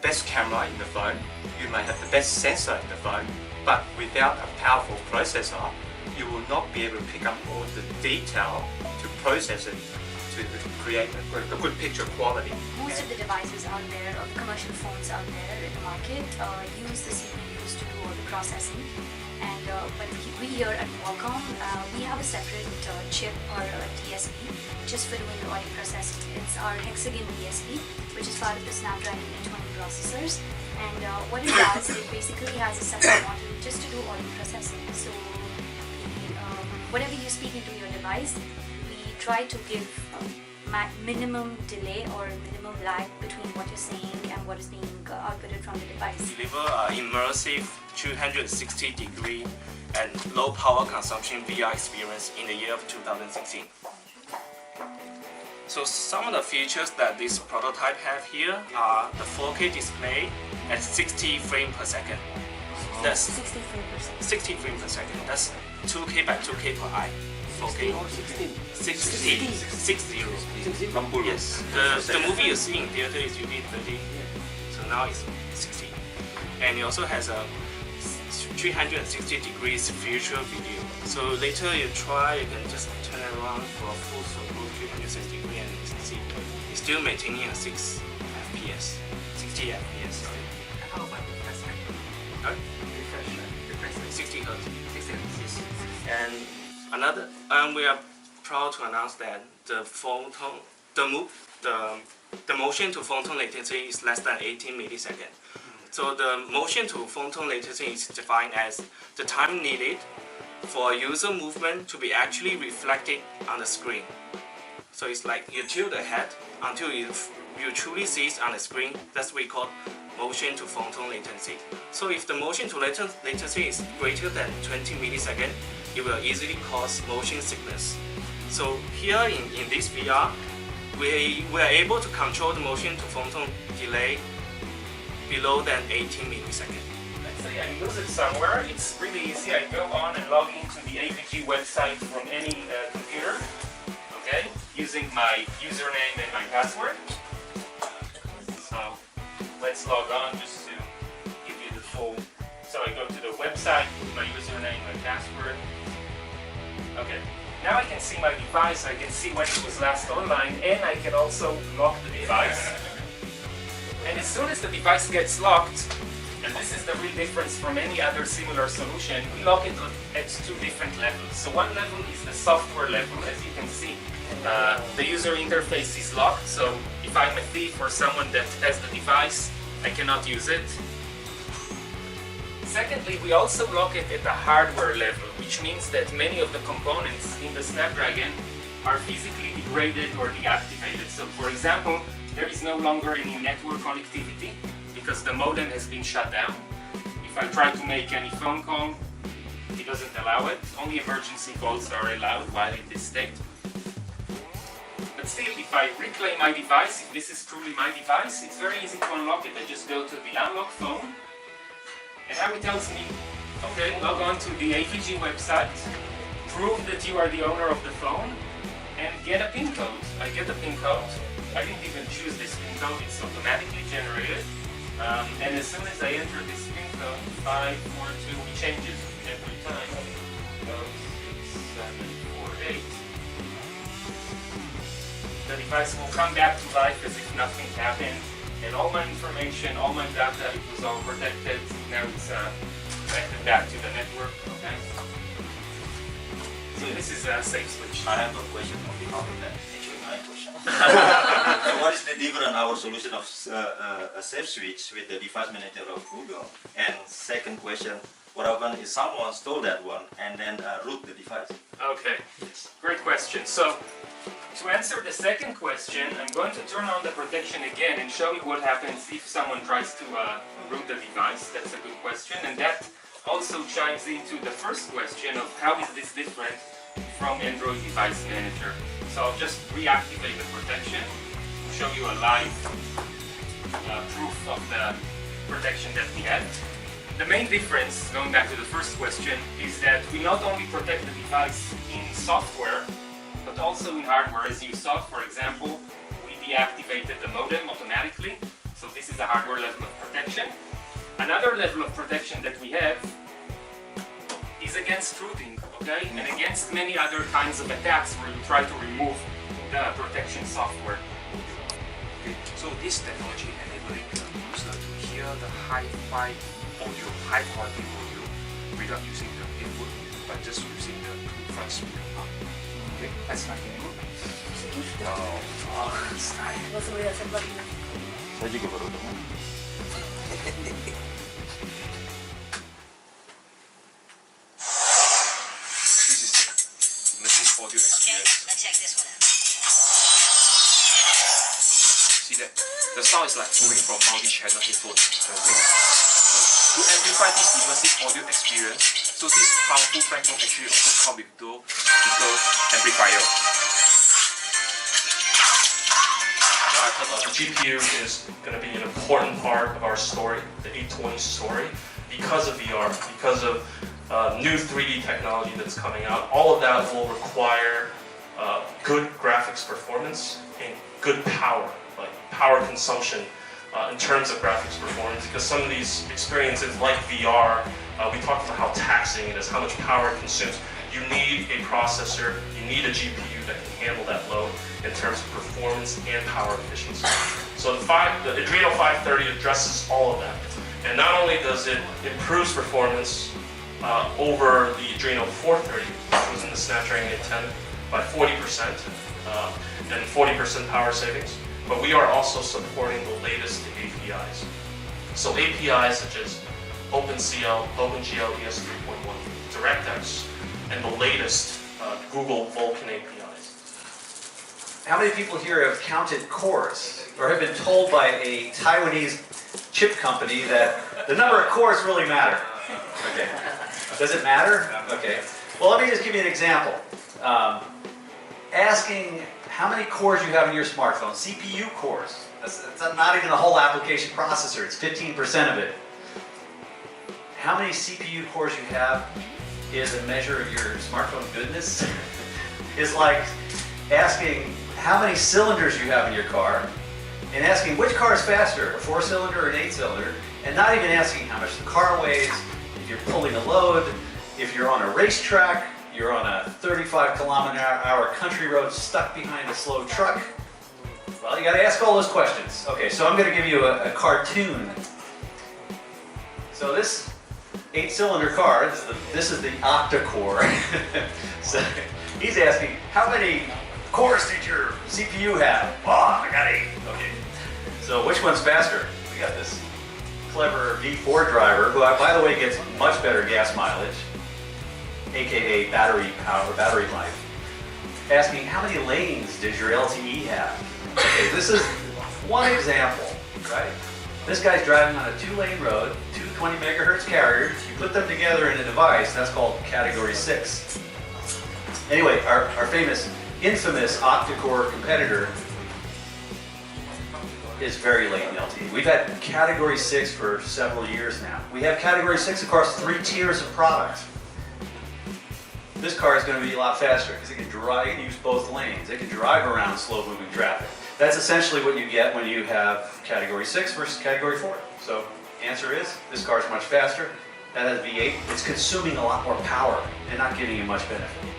best camera in the phone, you may have the best sensor in the phone, but without a powerful processor, you will not be able to pick up all the detail to process it to create a good picture quality. Most of the devices out there, or the commercial phones out there in the market, use the CPUs to do all the processing. And but we here at Qualcomm, we have a separate chip or a DSP just for doing the audio processing. It's our hexagon DSP, which is part of the Snapdragon 820 processors. And what it does, it basically has a separate module just to do audio processing. So whatever you speak into your device, we try to give minimum delay or minimum lag between what you're saying and what is being outputted from the device. Deliver immersive 360-degree and low power consumption VR experience in the year of 2016. So some of the features that this prototype have here are the 4K display at 60 frames per second. That's 60 frames per second. 60 frames per second. That's 2K by 2K per eye. 4K. 60. Yes. The movie you see in theater is usually 30. So now it's 60. And it also has a 360 degrees future video. So later you try, you can just turn it around for a full circle 360 degree and you can see it's still maintaining a 6 FPS, 60 FPS. How about the refresh rate? Refresh rate? 60 Hz. 60 Hz. Yes. And another, we are proud to announce that the motion to photon latency is less than 18 milliseconds. So the motion to photon latency is defined as the time needed for a user movement to be actually reflected on the screen. So it's like you tilt the head until you truly see it on the screen. That's what we call motion to photon latency. So if the motion to latency is greater than 20 milliseconds, it will easily cause motion sickness. So here in this VR, we are able to control the motion to photon delay below than 18 milliseconds. Let's say I use it somewhere, it's really easy. I go on and log into the APG website from any computer, okay, using my username and my password. So let's log on just to give you the full. So I go to the website with my username, my password. Okay, now I can see my device, I can see when it was last online, and I can also lock the device. And as soon as the device gets locked, and this is the real difference from any other similar solution, we lock it at two different levels. So one level is the software level, as you can see. The user interface is locked, so if I'm a thief or someone that has the device, I cannot use it. Secondly, we also lock it at the hardware level, which means that many of the components in the Snapdragon are physically degraded or deactivated. So for example, there is no longer any network connectivity because the modem has been shut down. If I try to make any phone call, it doesn't allow it. Only emergency calls are allowed while in this state. But still, if I reclaim my device, if this is truly my device, it's very easy to unlock it. I just go to the unlock phone, and now it tells me, okay, log on to the APG website, prove that you are the owner of the phone, and get a PIN code. I get a PIN code. I didn't even choose this PIN code, it's automatically generated. And as soon as I enter this PIN code, 542, it changes every time. 6748. The device will come back to life as if nothing happened, and all my information, all my data, it was all protected. Now it's connected back to the network. Okay. So this is a safe switch. I have a question on behalf of that. Actually, my question. So what is the difference our solution of a safe switch with the device manager of Google? And second question, what happens if someone stole that one and then root the device? Okay, great question. So to answer the second question, I'm going to turn on the protection again and show you what happens if someone tries to root the device. That's a good question, and that also chimes into the first question of how is this different from Android Device Manager. So I'll just reactivate the protection, show you a live proof of the protection that we had. The main difference, going back to the first question, is that we not only protect the device in software, but also in hardware. As you saw, for example, we deactivated the modem automatically. So this is the hardware level of protection. Another level of protection that we have is against rooting, okay? And against many other kinds of attacks where you try to remove the protection software. Okay, so this technology enabling the user to hear the hi-fi audio, high quality audio without using the input, but just using the two front speaker. Okay, that's not good. Oh, that's nice. Saya juga baru dengar. This is the immersive audio experience. Let's check this one out. See that? The sound is like moving from multi-channel headphones. So to amplify this immersive audio experience, so this powerful microphone actually also comes with dual speaker amplifier. The GPU is going to be an important part of our story, the 820 story, because of VR, because of new 3D technology that's coming out. All of that will require good graphics performance and good power, like power consumption in terms of graphics performance, because some of these experiences like VR, we talked about how taxing it is, how much power it consumes. You need a processor, you need a GPU that can handle that load in terms of performance and power efficiency. So the Adreno 530 addresses all of that. And not only does it improve performance over the Adreno 430, which was in the Snapdragon 10 by 40% and 40% power savings, but we are also supporting the latest APIs. So APIs such as OpenCL, OpenGL ES 3.1, DirectX, and the latest Google Vulkan APIs. How many people here have counted cores or have been told by a Taiwanese chip company that the number of cores really matter? Okay. Does it matter? Okay. Well, let me just give you an example. Asking how many cores you have in your smartphone, CPU cores. That's not even the whole application processor. It's 15% of it. How many CPU cores you have is a measure of your smartphone goodness. Is like asking how many cylinders you have in your car and asking which car is faster, a 4-cylinder or an 8-cylinder, and not even asking how much the car weighs, if you're pulling a load, if you're on a racetrack, you're on a 35-kilometer-hour country road stuck behind a slow truck. Well, you got to ask all those questions. Okay, so I'm going to give you a cartoon. So this 8-cylinder car, this is the octa-core. So he's asking, how many cores did your CPU have? Oh, I got 8. Okay. So which one's faster? We got this clever V4 driver, who, by the way, gets much better gas mileage, aka battery power, battery life. Asking, how many lanes does your LTE have? Okay, this is one example, right? This guy's driving on a 2-lane road, 220 megahertz carriers. You put them together in a device, that's called Category 6. Anyway, our famous, infamous octa-core competitor is very late in LTE. We've had Category 6 for several years now. We have Category 6 across 3 tiers of products. This car is going to be a lot faster because it can use both lanes. It can drive around slow-moving traffic. That's essentially what you get when you have Category 6 versus Category 4. So, answer is, this car is much faster. That has V8. It's consuming a lot more power and not giving you much benefit.